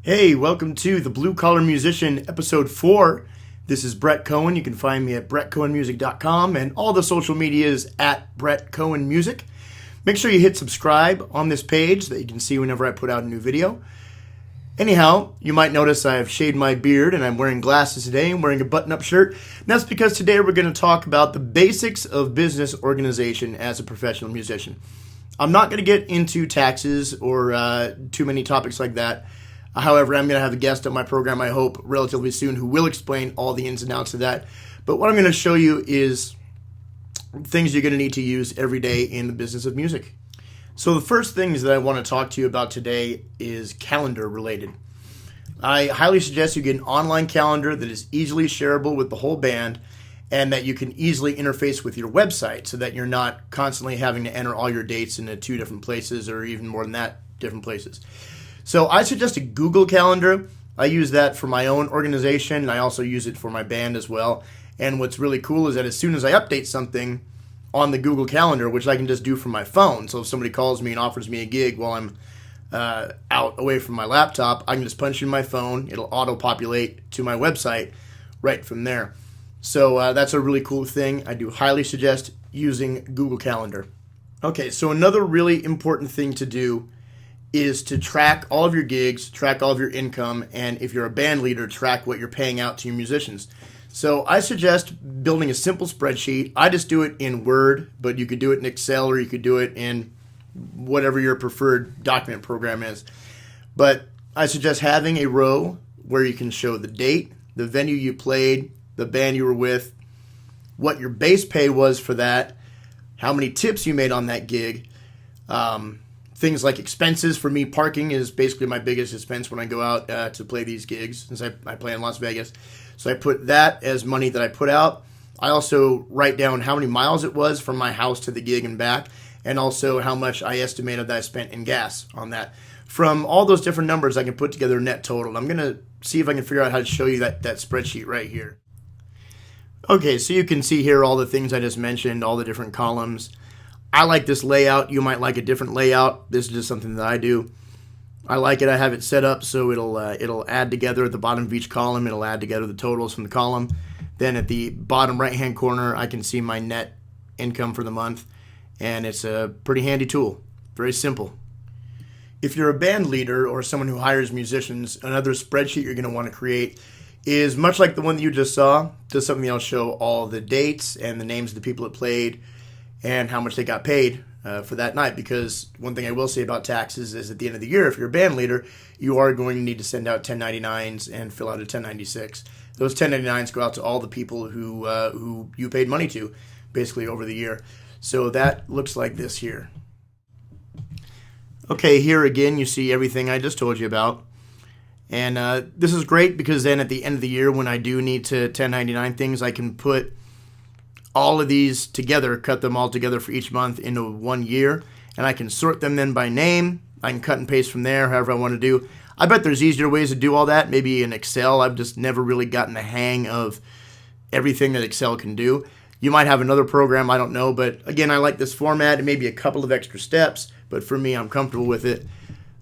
Hey, welcome to the Blue Collar Musician episode 4. This is Brett Cohen. You can find me at brettcohenmusic.com and all the social medias at Brett Cohen Music. Make sure you hit subscribe on this page so that you can see whenever I put out a new video. Anyhow, you might notice I have shaved my beard and I'm wearing glasses today. I'm wearing a button-up shirt. And that's because today we're going to talk about the basics of business organization as a professional musician. I'm not going to get into taxes or too many topics like that. However, I'm going to have a guest on my program, I hope, relatively soon who will explain all the ins and outs of that. But what I'm going to show you is things you're going to need to use every day in the business of music. So the first things that I want to talk to you about today is calendar related. I highly suggest you get an online calendar that is easily shareable with the whole band and that you can easily interface with your website so that you're not constantly having to enter all your dates into 2 different places or even more than that, different places. So I suggest a Google Calendar. I use that for my own organization, and I also use it for my band as well. And what's really cool is that as soon as I update something on the Google Calendar, which I can just do from my phone, so if somebody calls me and offers me a gig while I'm out away from my laptop, I can just punch in my phone. It'll auto-populate to my website right from there. So that's a really cool thing. I do highly suggest using Google Calendar. Okay, so another really important thing to do is to track all of your gigs, track all of your income, and if you're a band leader, track what you're paying out to your musicians. So I suggest building a simple spreadsheet. I just do it in Word, but you could do it in Excel or you could do it in whatever your preferred document program is. But I suggest having a row where you can show the date, the venue you played, the band you were with, what your base pay was for that, how many tips you made on that gig, things like expenses. For me, parking is basically my biggest expense when I go out to play these gigs, since I play in Las Vegas. So I put that as money that I put out. I also write down how many miles it was from my house to the gig and back, and also how much I estimated that I spent in gas on that. From all those different numbers, I can put together a net total. I'm going to see if I can figure out how to show you that spreadsheet right here. Okay, so you can see here all the things I just mentioned, all the different columns. I like this layout. You might like a different layout. This is just something that I do. I like it. I have it set up so it'll add together at the bottom of each column. It'll add together the totals from the column. Then at the bottom right-hand corner, I can see my net income for the month, and it's a pretty handy tool. Very simple. If you're a band leader or someone who hires musicians, another spreadsheet you're going to want to create is much like the one that you just saw. Just something that'll show all the dates and the names of the people that played and how much they got paid for that night. Because one thing I will say about taxes is at the end of the year, if you're a band leader, you are going to need to send out 1099s and fill out a 1096. Those 1099s go out to all the people who you paid money to, basically over the year. So that looks like this here. Okay, here again you see everything I just told you about. And this is great because then at the end of the year when I do need to 1099 things, I can put all of these together, cut them all together for each month into 1 year, and I can sort them then by name. I can cut and paste from there however I want to do. I bet there's easier ways to do all that, maybe in Excel. I've just never really gotten the hang of everything that Excel can do. You might have another program, I don't know, but again, I like this format. It may be a couple of extra steps, but for me, I'm comfortable with it.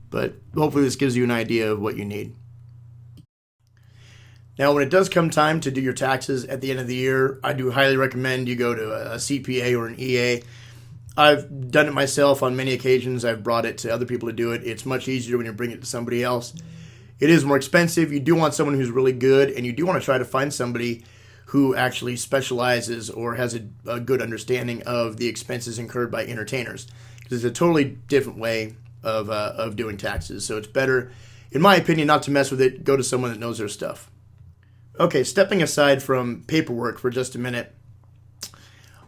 But hopefully this gives you an idea of what you need. Now, when it does come time to do your taxes at the end of the year, I do highly recommend you go to a CPA or an EA. I've done it myself on many occasions. I've brought it to other people to do it. It's much easier when you bring it to somebody else. It is more expensive. You do want someone who's really good, and you do want to try to find somebody who actually specializes or has a good understanding of the expenses incurred by entertainers. Because it's a totally different way of doing taxes. So it's better, in my opinion, not to mess with it. Go to someone that knows their stuff. Okay, stepping aside from paperwork for just a minute,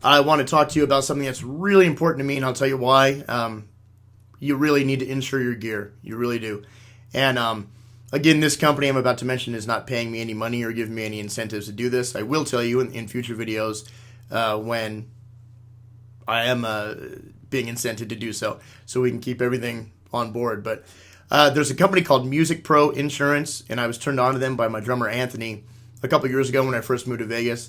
I want to talk to you about something that's really important to me, and I'll tell you why. You really need to insure your gear. You really do. And again, this company I'm about to mention is not paying me any money or giving me any incentives to do this. I will tell you in future videos when I am being incented to do so we can keep everything on board. But there's a company called Music Pro Insurance, and I was turned on to them by my drummer, Anthony, a couple years ago when I first moved to Vegas,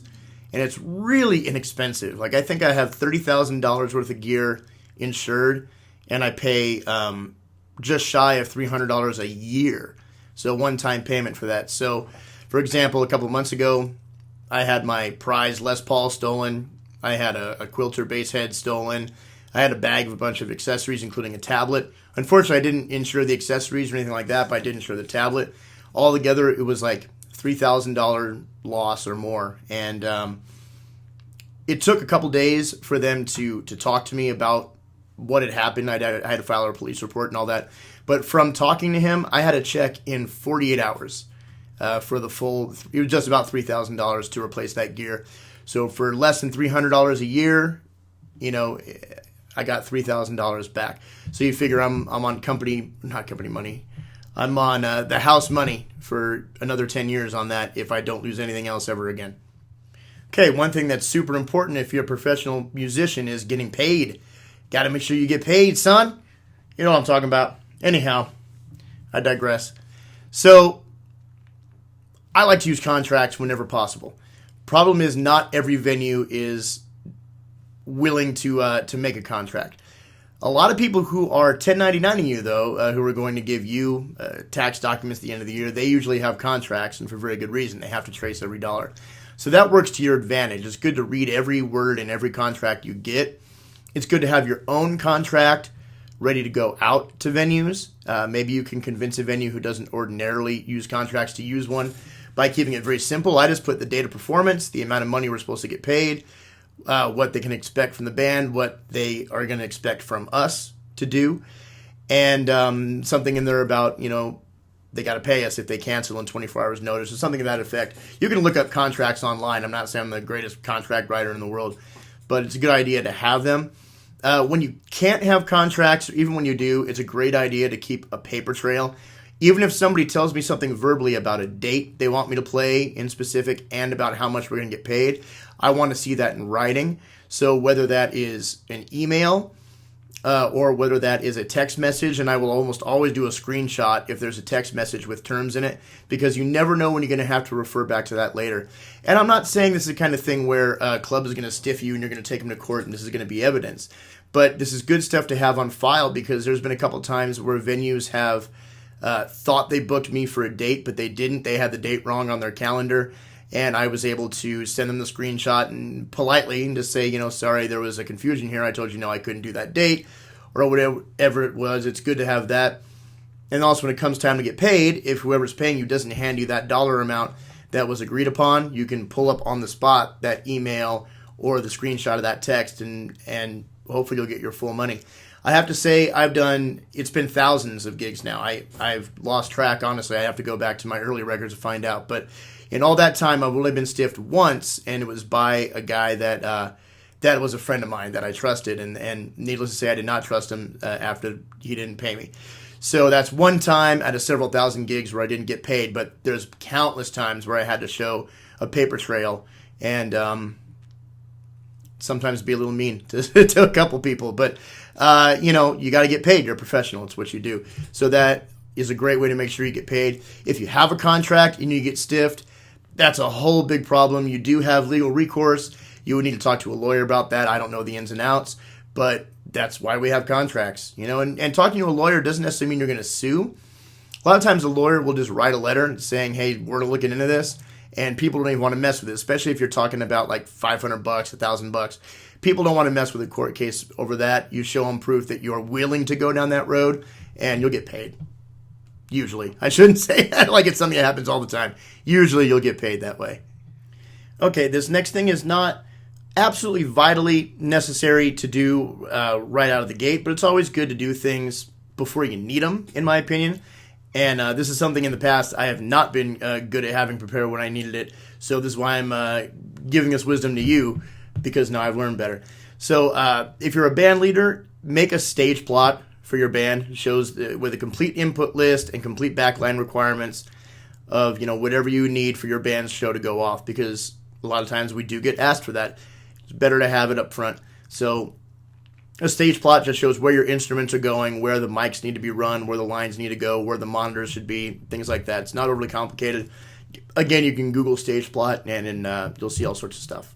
and it's really inexpensive. Like, I think I have $30,000 worth of gear insured, and I pay just shy of $300 a year. So one-time payment for that. So, for example, a couple of months ago, I had my prize Les Paul stolen. I had a Quilter bass head stolen. I had a bag of a bunch of accessories, including a tablet. Unfortunately, I didn't insure the accessories or anything like that, but I did insure the tablet. Altogether, it was like $3,000 loss or more. And it took a couple days for them to talk to me about what had happened. I had to file a police report and all that. But from talking to him, I had a check in 48 hours for the full. It was just about $3,000 to replace that gear. So for less than $300 a year, I got $3,000 back. So you figure I'm on not company money. I'm on the house money for another 10 years on that if I don't lose anything else ever again. Okay, one thing that's super important if you're a professional musician is getting paid. Got to make sure you get paid, son. You know what I'm talking about. Anyhow, I digress. So I like to use contracts whenever possible. Problem is not every venue is willing to make a contract. A lot of people who are 1099ing you, though, who are going to give you tax documents at the end of the year, they usually have contracts, and for very good reason. They have to trace every dollar. So that works to your advantage. It's good to read every word in every contract you get. It's good to have your own contract ready to go out to venues. Maybe you can convince a venue who doesn't ordinarily use contracts to use one by keeping it very simple. I just put the date of performance, the amount of money we're supposed to get paid, what they can expect from the band, what they are going to expect from us to do, and something in there about, they got to pay us if they cancel in 24 hours notice or something to that effect. You can look up contracts online. I'm not saying I'm the greatest contract writer in the world, but it's a good idea to have them. When you can't have contracts, or even when you do, it's a great idea to keep a paper trail. Even if somebody tells me something verbally about a date they want me to play in specific and about how much we're going to get paid, I want to see that in writing. So whether that is an email or whether that is a text message, and I will almost always do a screenshot if there's a text message with terms in it, because you never know when you're going to have to refer back to that later. And I'm not saying this is the kind of thing where a club is going to stiff you and you're going to take them to court and this is going to be evidence. But this is good stuff to have on file, because there's been a couple times where venues have thought they booked me for a date, but they didn't. They had the date wrong on their calendar, and I was able to send them the screenshot and politely and just say, sorry, there was a confusion here. I told you, I couldn't do that date, or whatever it was. It's good to have that. And also, when it comes time to get paid, if whoever's paying you doesn't hand you that dollar amount that was agreed upon, you can pull up on the spot that email or the screenshot of that text, and hopefully you'll get your full money. I have to say, it's been thousands of gigs now. I've lost track, honestly. I have to go back to my early records to find out. But in all that time, I've only been stiffed once, and it was by a guy that was a friend of mine that I trusted. And needless to say, I did not trust him after he didn't pay me. So that's one time out of several thousand gigs where I didn't get paid. But there's countless times where I had to show a paper trail and sometimes be a little mean to a couple people. But you got to get paid. You're a professional. It's what you do. So that is a great way to make sure you get paid. If you have a contract and you get stiffed, that's a whole big problem. You do have legal recourse. You would need to talk to a lawyer about that. I don't know the ins and outs, but that's why we have contracts. And talking to a lawyer doesn't necessarily mean you're going to sue. A lot of times a lawyer will just write a letter saying, hey, we're looking into this, and people don't even want to mess with it, especially if you're talking about like $500, $1,000. People don't want to mess with a court case over that. You show them proof that you're willing to go down that road, and you'll get paid. Usually. I shouldn't say that like it's something that happens all the time. Usually you'll get paid that way. Okay, this next thing is not absolutely vitally necessary to do right out of the gate, but it's always good to do things before you need them, in my opinion. And this is something in the past I have not been good at having prepared when I needed it. So this is why I'm giving this wisdom to you, because now I've learned better. So if you're a band leader, make a stage plot for your band. It shows with a complete input list and complete backline requirements of whatever you need for your band's show to go off, because a lot of times we do get asked for that. It's better to have it up front. So a stage plot just shows where your instruments are going, where the mics need to be run, where the lines need to go, where the monitors should be, things like that. It's not overly complicated. Again, you can Google stage plot and you'll see all sorts of stuff.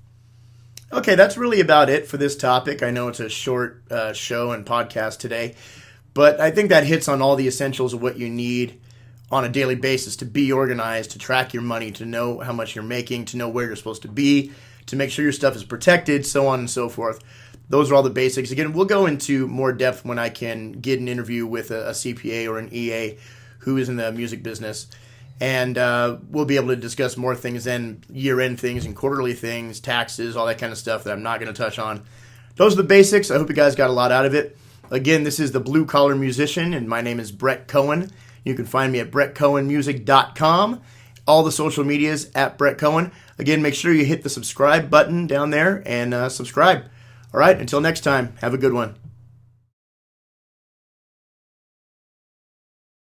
Okay, that's really about it for this topic. I know it's a short show and podcast today, but I think that hits on all the essentials of what you need on a daily basis to be organized, to track your money, to know how much you're making, to know where you're supposed to be, to make sure your stuff is protected, so on and so forth. Those are all the basics. Again, we'll go into more depth when I can get an interview with a CPA or an EA who is in the music business. And we'll be able to discuss more things then, year-end things and quarterly things, taxes, all that kind of stuff that I'm not going to touch on. Those are the basics. I hope you guys got a lot out of it. Again, this is the Blue Collar Musician, and my name is Brett Cohen. You can find me at brettcohenmusic.com. All the social medias at Brett Cohen. Again, make sure you hit the subscribe button down there and subscribe. All right, until next time, have a good one.